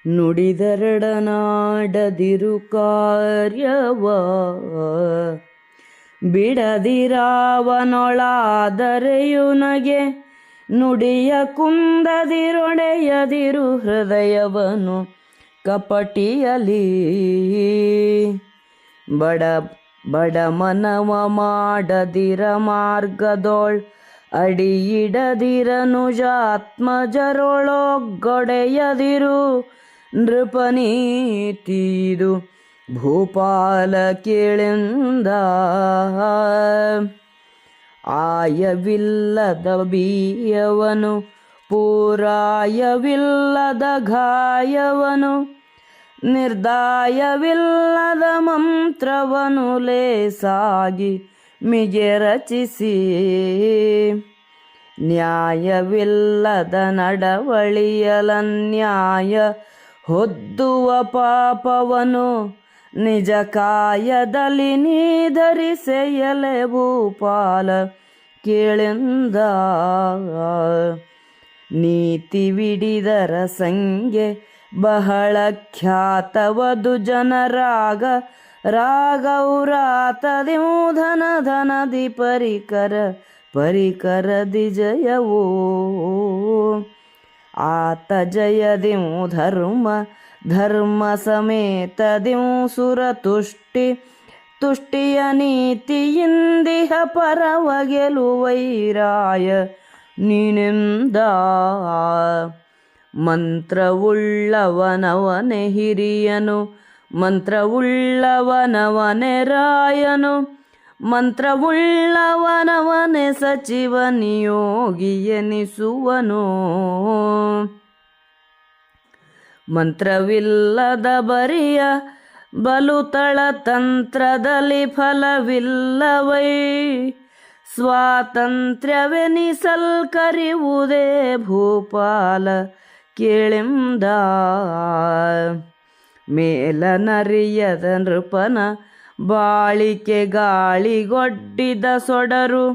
ನುಡಿದರಡನಾಡದಿರು ಕಾರ್ಯವ ಬಿಡದಿರಾವನೊಳಾದರೆಯುನಗೆ ನುಡಿಯ ಕುಂದದಿರೊಡೆಯದಿರು ಹೃದಯವನು ಕಪಟಿಯಲಿ ಬಡ ಮನವ ಮಾಡದಿರ ಮಾರ್ಗದೋಳ್ ಅಡಿಯಿಡದಿರನುಜಾತ್ಮಜರೊಳೊಗ್ಗೊಡೆಯದಿರು ನೃಪನೀತಿದು ಭೂಪಾಲ ಕೇಳೆಂದ ಆಯವಿಲ್ಲದ ಬೀಯವನು ಪೂರಾಯವಿಲ್ಲದ ಗಾಯವನು ನಿರ್ದಾಯವಿಲ್ಲದ ಮಂತ್ರವನು ಲೇಸಾಗಿ ಮಿಗೆ ರಚಿಸಿ ನ್ಯಾಯವಿಲ್ಲದ ನಡವಳಿಯಲನ್ಯಾಯ ಹೊದ್ದುವ ಪಾಪವನು ನಿಜ ಕಾಯದಲ್ಲಿ ನೀಧರಿಸೆಯಲೆ ಭೂಪಾಲ ಕೇಳೆಂದ ನೀತಿವಿಡಿದರ ಸಂಗೆ ಬಹಳ ಖ್ಯಾತವದು ಜನರಾಗ ರಾಗೌರಾತದಿವು ಧನದಿ ಪರಿಕರದಿ ಜಯವೋ ಆತ ಜಯದಿವು ಧರ್ಮ ಸಮೇತದಿವು ಸುರ ತುಷ್ಟಿಯ ನೀತಿಯಿಂದಿಹ ಪರವ ಗೆಲುವೈರಾಯ ನೀನೆಂದ ಮಂತ್ರವುಳ್ಳವನವನೆ ಹಿರಿಯನು ಮಂತ್ರವುಳ್ಳವನವನೆ ರಾಯನು ಮಂತ್ರವುಳ್ಳವನವನೆ ಸಚಿವ ನಿಯೋಗಿಯೆನಿಸುವನು ಮಂತ್ರವಿಲ್ಲದ ಬರಿಯ ಬಲುತಳ ತಂತ್ರದಲ್ಲಿ ಫಲವಿಲ್ಲವೈ ಸ್ವಾತಂತ್ರ್ಯವೆನಿಸಲ್ಕರಿವುದೇ ಭೂಪಾಲ ಕೇಳೆಂದ ಮೇಲನರಿಯದ ನೃಪನ ಬಾಳಿಕೆ ಗಾಳಿಗೊಡ್ಡಿದ ಸೊಡರು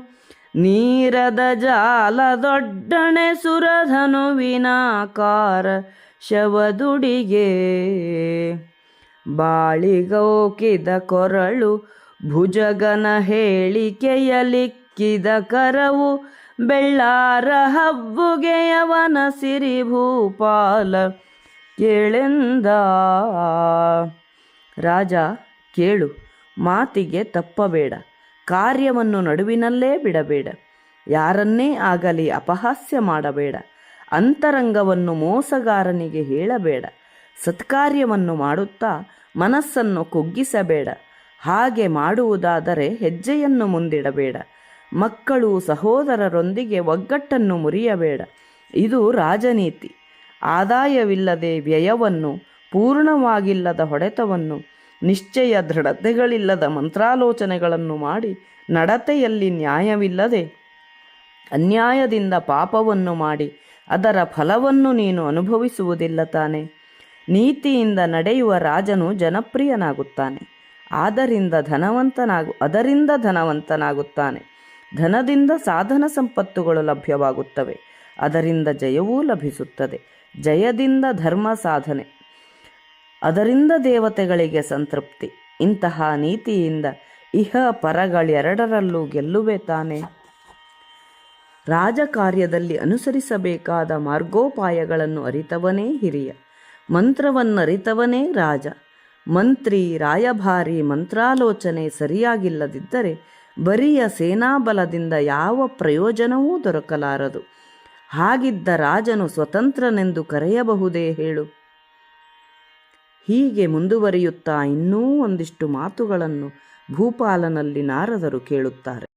ನೀರದ ಜಾಲದೊಡ್ಡಣೆ ಸುರಧನುವಿನಾಕಾರ ಶವದುಡಿಗೆ ಬಾಳಿಗೌಕಿದ ಕೊರಳು ಭುಜಗನ ಹೇಳಿಕೆಯಲಿಕ್ಕಿದ ಕರವು ಬೆಳ್ಳಾರ ಹಬ್ಬುಗೆಯವನ ಸಿರಿ ಭೂಪಾಲ ಕೇಳೆಂದ ರಾಜ ಕೇಳು, ಮಾತಿಗೆ ತಪ್ಪಬೇಡ, ಕಾರ್ಯವನ್ನು ನಡುವಿನಲ್ಲೇ ಬಿಡಬೇಡ, ಯಾರನ್ನೇ ಆಗಲಿ ಅಪಹಾಸ್ಯ ಮಾಡಬೇಡ, ಅಂತರಂಗವನ್ನು ಮೋಸಗಾರನಿಗೆ ಹೇಳಬೇಡ, ಸತ್ಕಾರ್ಯವನ್ನು ಮಾಡುತ್ತಾ ಮನಸ್ಸನ್ನು ಕುಗ್ಗಿಸಬೇಡ. ಹಾಗೆ ಮಾಡುವುದಾದರೆ ಹೆಜ್ಜೆಯನ್ನು ಮುಂದಿಡಬೇಡ. ಮಕ್ಕಳು ಸಹೋದರರೊಂದಿಗೆ ಒಗ್ಗಟ್ಟನ್ನು ಮುರಿಯಬೇಡ. ಇದು ರಾಜನೀತಿ. ಆದಾಯವಿಲ್ಲದೆ ವ್ಯಯವನ್ನು, ಪೂರ್ಣವಾಗಿಲ್ಲದ ಹೊಡೆತವನ್ನು, ನಿಶ್ಚಯ ದೃಢತೆಗಳಿಲ್ಲದ ಮಂತ್ರಾಲೋಚನೆಗಳನ್ನು ಮಾಡಿ ನಡತೆಯಲ್ಲಿ ನ್ಯಾಯವಿಲ್ಲದೆ ಅನ್ಯಾಯದಿಂದ ಪಾಪವನ್ನು ಮಾಡಿ ಅದರ ಫಲವನ್ನು ನೀನು ಅನುಭವಿಸುವುದಿಲ್ಲ ತಾನೆ. ನೀತಿಯಿಂದ ನಡೆಯುವ ರಾಜನು ಜನಪ್ರಿಯನಾಗುತ್ತಾನೆ. ಅದರಿಂದ ಧನವಂತನಾಗುತ್ತಾನೆ. ಧನದಿಂದ ಸಾಧನ ಸಂಪತ್ತುಗಳು ಲಭ್ಯವಾಗುತ್ತವೆ. ಅದರಿಂದ ಜಯವೂ ಲಭಿಸುತ್ತದೆ. ಜಯದಿಂದ ಧರ್ಮ ಸಾಧನೆ, ಅದರಿಂದ ದೇವತೆಗಳಿಗೆ ಸಂತೃಪ್ತಿ. ಇಂತಹ ನೀತಿಯಿಂದ ಇಹ ಪರಗಳೆರಡರಲ್ಲೂ ಗೆಲ್ಲುವೆ ತಾನೆ. ರಾಜಕಾರ್ಯದಲ್ಲಿ ಅನುಸರಿಸಬೇಕಾದ ಮಾರ್ಗೋಪಾಯಗಳನ್ನು ಅರಿತವನೇ ಹಿರಿಯ, ಮಂತ್ರವನ್ನರಿತವನೇ ರಾಜ. ಮಂತ್ರಿ ರಾಯಭಾರಿ ಮಂತ್ರಾಲೋಚನೆ ಸರಿಯಾಗಿಲ್ಲದಿದ್ದರೆ ಬರಿಯ ಸೇನಾಬಲದಿಂದ ಯಾವ ಪ್ರಯೋಜನವೂ ದೊರಕಲಾರದು. ಹಾಗಿದ್ದ ರಾಜನು ಸ್ವತಂತ್ರನೆಂದು ಕರೆಯಬಹುದೇ ಹೇಳು. ಹೀಗೆ ಮುಂದುವರಿಯುತ್ತಾ ಇನ್ನೂ ಒಂದಿಷ್ಟು ಮಾತುಗಳನ್ನು ಭೂಪಾಲನಲ್ಲಿ ನಾರದರು ಕೇಳುತ್ತಾರೆ.